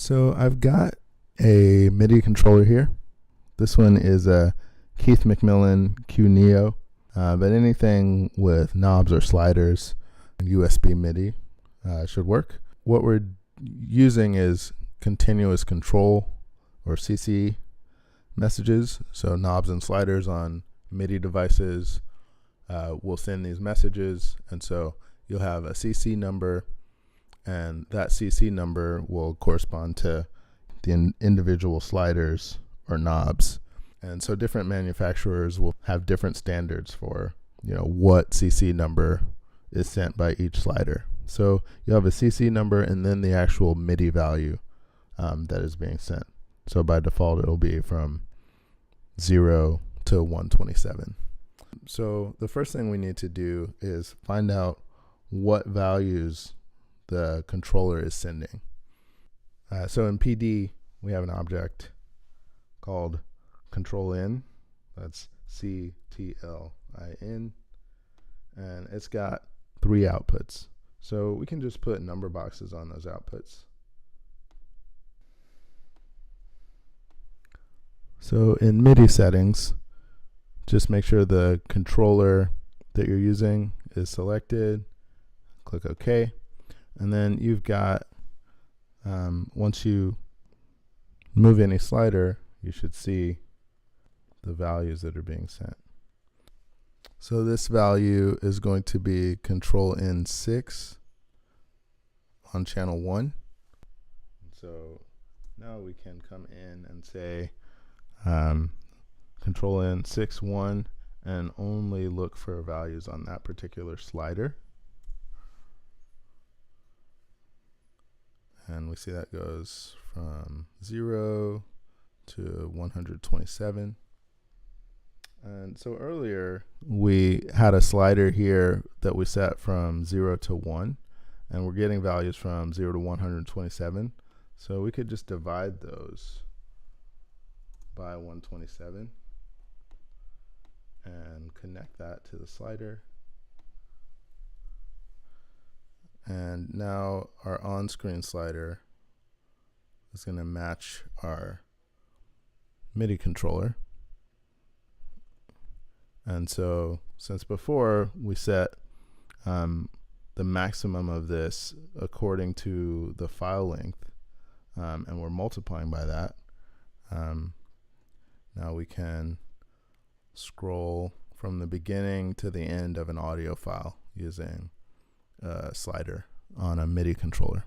So I've got a MIDI controller here. This one is a Keith McMillan Q Neo, but anything with knobs or sliders, USB MIDI should work. What we're using is continuous control or CC messages. So knobs and sliders on MIDI devices will send these messages, and so you'll have a CC number, and that CC number will correspond to the individual sliders or knobs. And so different manufacturers will have different standards for what CC number is sent by each slider. So you have a CC number and then the actual MIDI value that is being sent. So by default it'll be from 0 to 127. So the first thing we need to do is find out what values the controller is sending. So in PD we have an object called control in. That's CTLIN, and it's got 3 outputs. So we can just put number boxes on those outputs. So in MIDI settings, just make sure the controller that you're using is selected. Click OK, and then you've got once you move any slider, you should see the values that are being sent. So this value is going to be control in 6 on channel 1. So now we can come in and say control in 6-1 and only look for values on that particular slider. And we see that goes from 0 to 127. And so earlier we had a slider here that we set from 0 to 1, and we're getting values from 0 to 127. So we could just divide those by 127 and connect that to the slider. And now our on-screen slider is going to match our MIDI controller. And so since before we set the maximum of this according to the file length, and we're multiplying by that, now we can scroll from the beginning to the end of an audio file using a slider on a MIDI controller.